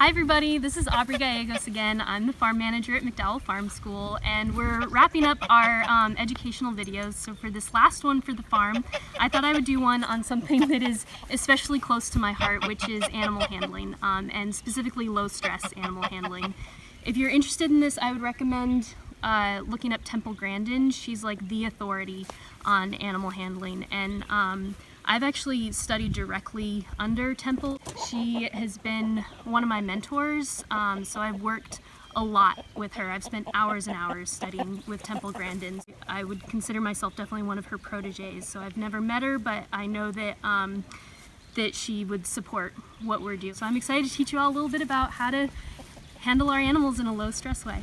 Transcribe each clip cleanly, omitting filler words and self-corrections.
Hi everybody, this is Aubrey Gallegos again. I'm the farm manager at McDowell Farm School, and we're wrapping up our educational videos. So for this last one for the farm, I thought I would do one on something that is especially close to my heart, which is animal handling, and specifically low stress animal handling. If you're interested in this, I would recommend looking up Temple Grandin. She's like the authority on animal handling, and I've actually studied directly under Temple. She has been one of my mentors, so I've worked a lot with her. I've spent hours and hours studying with Temple Grandin. I would consider myself definitely one of her proteges, so I've never met her, but I know that that she would support what we're doing. So I'm excited to teach you all a little bit about how to handle our animals in a low stress way.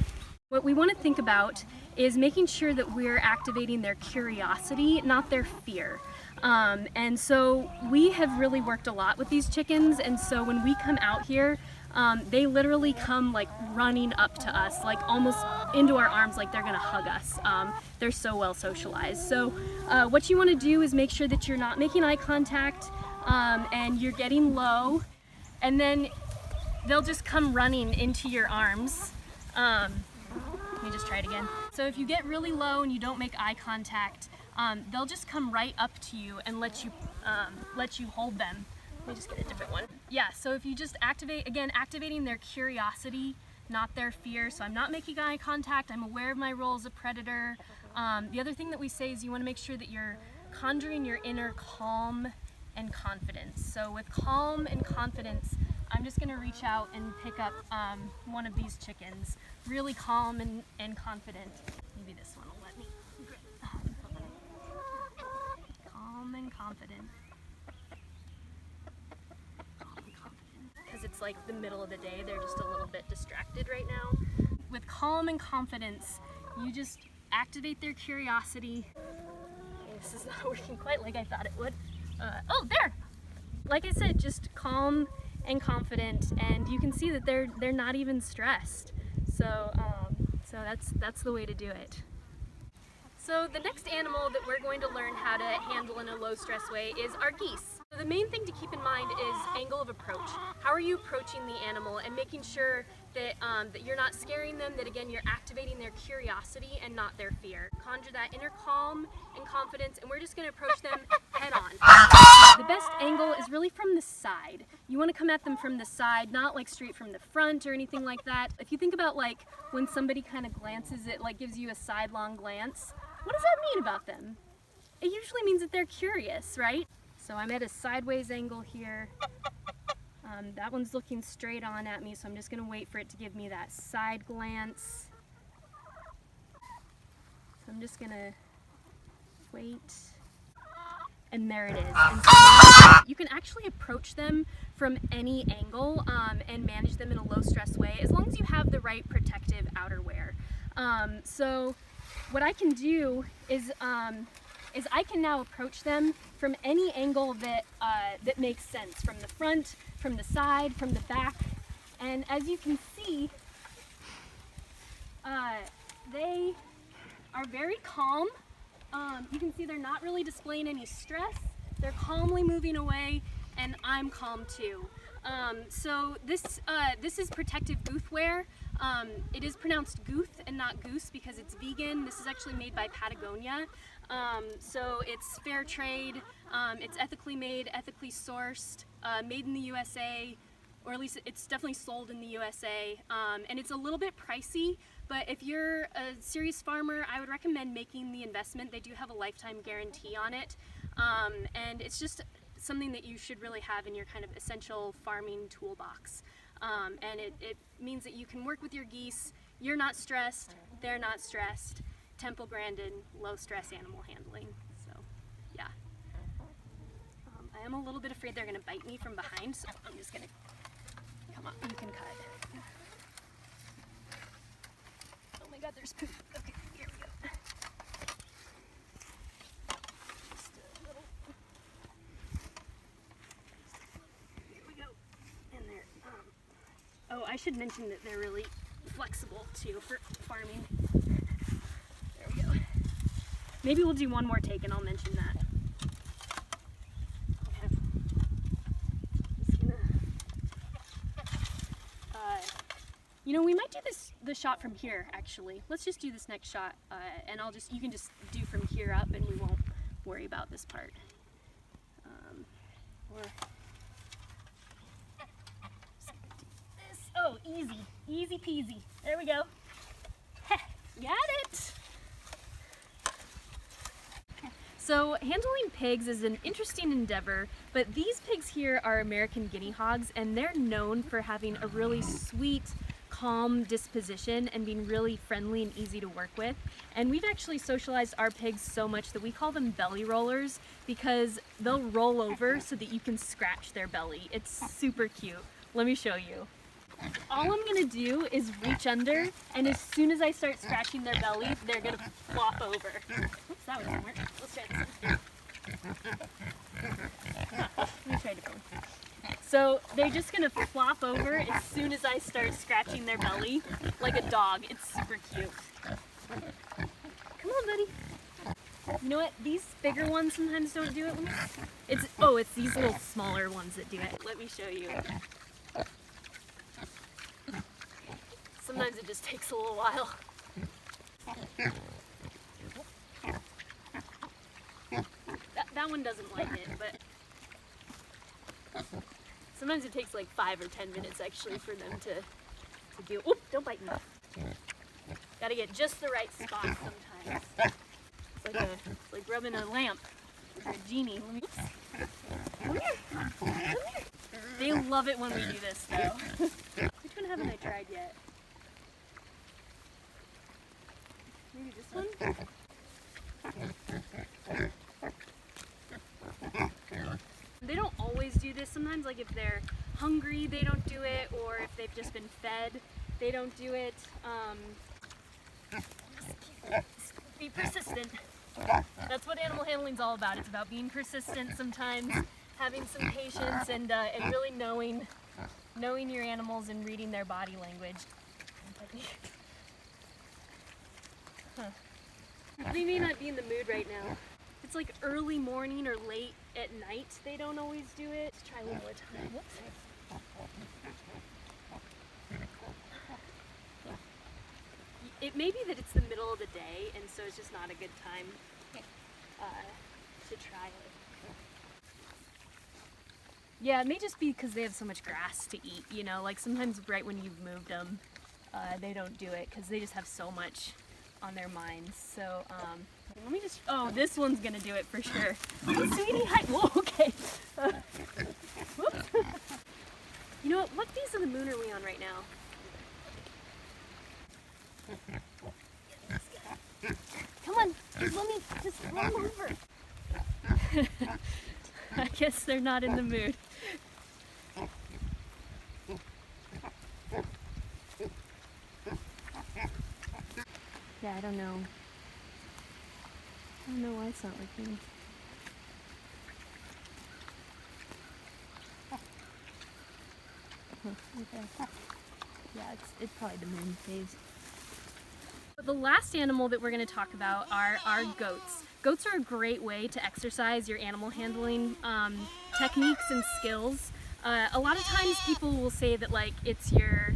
What we want to think about is making sure that we're activating their curiosity, not their fear. And so we have really worked a lot with these chickens, and so when we come out here, they literally come like running up to us, like almost into our arms, like they're gonna hug us. They're so well socialized. So what you want to do is make sure that you're not making eye contact and you're getting low, and then they'll just come running into your arms. Let me just try it again. So if you get really low and you don't make eye contact, they'll just come right up to you and let you hold them. Let me just get a different one. Yeah, so if you just activating their curiosity, not their fear. So I'm not making eye contact, I'm aware of my role as a predator. The other thing that we say is you want to make sure that you're conjuring your inner calm and confidence. So with calm and confidence, I'm just gonna reach out and pick up one of these chickens. Really calm and confident. Maybe this one will let me. Calm and confident. Calm and confident. Because it's like the middle of the day, they're just a little bit distracted right now. With calm and confidence, you just activate their curiosity. Okay, this is not working quite like I thought it would. Oh, there! Like I said, just calm and confident, and you can see that they're not even stressed. So that's the way to do it. So the next animal that we're going to learn how to handle in a low stress way is our geese. So the main thing to keep in mind is angle of approach. How are you approaching the animal and making sure that that you're not scaring them, that again you're activating their curiosity and not their fear. Conjure that inner calm and confidence, and we're just going to approach them head on. The best angle is really from the side. You want to come at them from the side, not like straight from the front or anything like that. If you think about like when somebody kind of glances, it like gives you a sidelong glance. What does that mean about them? It usually means that they're curious, right? So I'm at a sideways angle here. That one's looking straight on at me, so I'm just going to wait for it to give me that side glance. So I'm just going to wait. And there it is. And so now you can actually approach them from any angle and manage them in a low stress way, as long as you have the right protective outerwear. So what I can do is I can now approach them from any angle that that makes sense, from the front, from the side, from the back, and as you can see, they are very calm. You can see they're not really displaying any stress. They're calmly moving away, and I'm calm too. So this is protective gooth wear. It is pronounced gooth and not goose because it's vegan. This is actually made by Patagonia. So it's fair trade, it's ethically made, ethically sourced, made in the USA, or at least it's definitely sold in the USA. And it's a little bit pricey, but if you're a serious farmer, I would recommend making the investment. They do have a lifetime guarantee on it. And it's just something that you should really have in your kind of essential farming toolbox. And it means that you can work with your geese. You're not stressed, they're not stressed. Temple Grandin, low stress animal handling. So yeah. I am a little bit afraid they're gonna bite me from behind, so I'm just gonna, come on, you can cut. Oh my god, there's poop. Okay, here we go. Just a little. Here we go. And they're, oh, I should mention that they're really flexible too for farming. There we go. Maybe we'll do one more take and I'll mention that. Okay. Just gonna You know, we might do the shot from here, actually. Let's just do this next shot, and you can just do from here up, and we won't worry about this part. Or this. Oh, easy peasy. There we go. Got it. So handling pigs is an interesting endeavor, but these pigs here are American guinea hogs, and they're known for having a really sweet, calm disposition and being really friendly and easy to work with. And we've actually socialized our pigs so much that we call them belly rollers, because they'll roll over so that you can scratch their belly. It's super cute. Let me show you. All I'm gonna do is reach under, and as soon as I start scratching their belly, they're gonna flop over. Oops, that doesn't work. Let's try this one. Let me try a different one. So they're just gonna flop over as soon as I start scratching their belly, like a dog. It's super cute. Come on, buddy. You know what? These bigger ones sometimes don't do it. It's these little smaller ones that do it. Let me show you. Sometimes it just takes a little while. That one doesn't like it, but sometimes it takes like 5 or 10 minutes actually for them to do. Oop, don't bite me. Gotta get just the right spot sometimes. It's like rubbing a lamp or a genie. Oops. Come here. Come here. They love it when we do this though. Which one haven't I tried yet? Maybe this one? They don't always do this. Sometimes, like if they're hungry, they don't do it, or if they've just been fed, they don't do it. Be persistent. That's what animal handling is all about. It's about being persistent sometimes, having some patience, and really knowing your animals and reading their body language. Huh. They may not be in the mood right now. If it's like early morning or late at night, they don't always do it. Let's try one more time. Whoops. It may be that it's the middle of the day, and so it's just not a good time to try it. Yeah, it may just be because they have so much grass to eat, you know, like sometimes right when you've moved them, they don't do it because they just have so much on their minds. So let me just, this one's gonna do it for sure. Hey, sweetie, hi. Whoa, okay. Whoops. You know what phase of the moon are we on right now? Come on, let me just roll over. I guess they're not in the mood. Yeah, I don't know. I don't know why it's not working. Okay. Yeah, it's probably the moon phase. But the last animal that we're going to talk about are goats. Goats are a great way to exercise your animal handling techniques and skills. A lot of times people will say that like it's your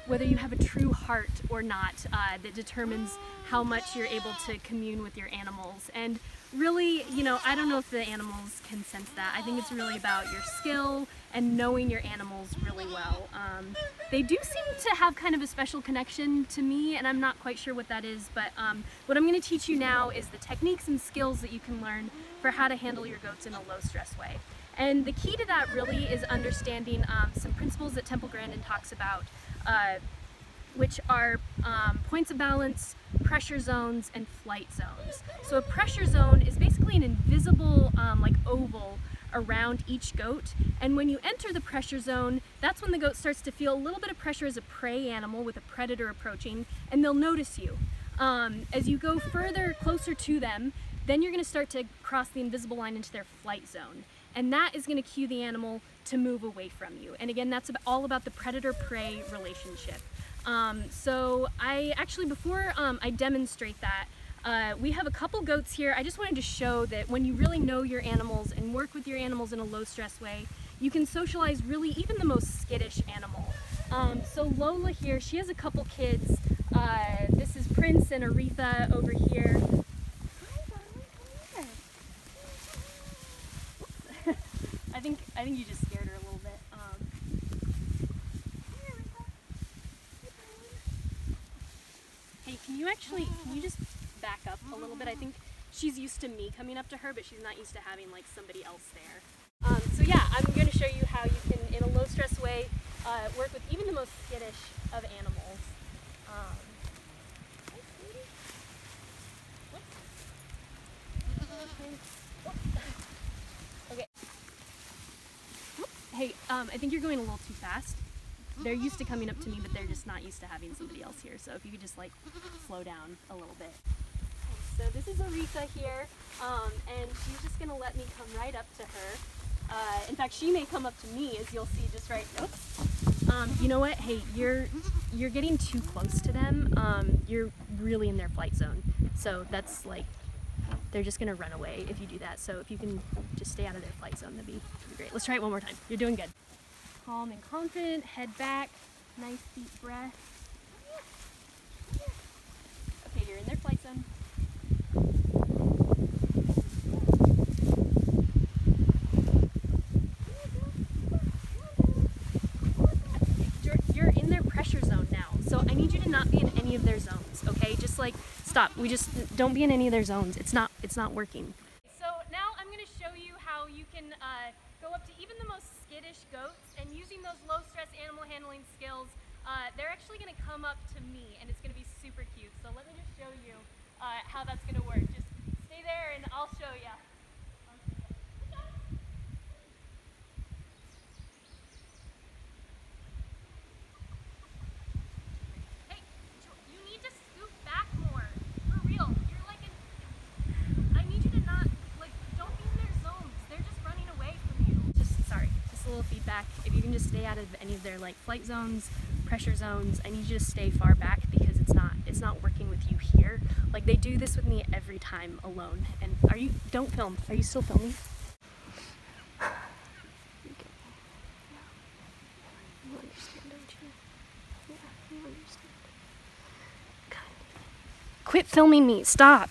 whether you have a true heart or not that determines how much you're able to commune with your animals. And really, you know, I don't know if the animals can sense that. I think it's really about your skill and knowing your animals really well. They do seem to have kind of a special connection to me, and I'm not quite sure what that is, but what I'm going to teach you now is the techniques and skills that you can learn for how to handle your goats in a low stress way. And the key to that really is understanding some principles that Temple Grandin talks about, which are points of balance, pressure zones, and flight zones. So a pressure zone is basically an invisible like oval around each goat, and when you enter the pressure zone, that's when the goat starts to feel a little bit of pressure as a prey animal with a predator approaching, and they'll notice you. As you go further, closer to them, then you're going to start to cross the invisible line into their flight zone, and that is going to cue the animal to move away from you. And again, that's all about the predator-prey relationship. So I actually, before I demonstrate that, we have a couple goats here. I just wanted to show that when you really know your animals and work with your animals in a low stress way, you can socialize really even the most skittish animal. So Lola here, she has a couple kids. This is Prince and Aretha over here. I think you just scared her a little bit. Hey, can you just back up a little bit? I think she's used to me coming up to her, but she's not used to having like somebody else there. So yeah, I'm going to show you how you can, in a low stress way, work with even the most skittish of animals. Hi, sweetie. Okay. Hey, I think you're going a little too fast. They're used to coming up to me, but they're just not used to having somebody else here. So if you could just like slow down a little bit. So this is Aretha here, and she's just gonna let me come right up to her. In fact, she may come up to me, as you'll see just right. Oops. You know what? Hey, you're getting too close to them. You're really in their flight zone. So that's like, they're just gonna run away if you do that. So if you can just stay out of their flight zone, that'd be great. Let's try it one more time. You're doing good. Calm and confident, head back, nice deep breath. Okay, you're in their flight zone. You're in their pressure zone now, so I need you to not be in any of their zones, okay? Just like, stop. We just, don't be in any of their zones. It's not working. So now I'm going to show you how you can go up to even the most skittish goats, and using those low stress animal handling skills, they're actually going to come up to me, and it's going to be super cute. So let me just show you how that's going to work. Just stay there and I'll show you. Hey, you need to scoot back more. For real. You're like I need you to not, like, don't be in their zones. They're just running away from you. Just a little feedback. If you can just stay out of any of their like flight zones, pressure zones, I need you to stay far back because it's not working with you here. Like, they do this with me every time alone. And don't film. Are you still filming? You understand, don't you? Yeah, you understand. God. Quit filming me. Stop.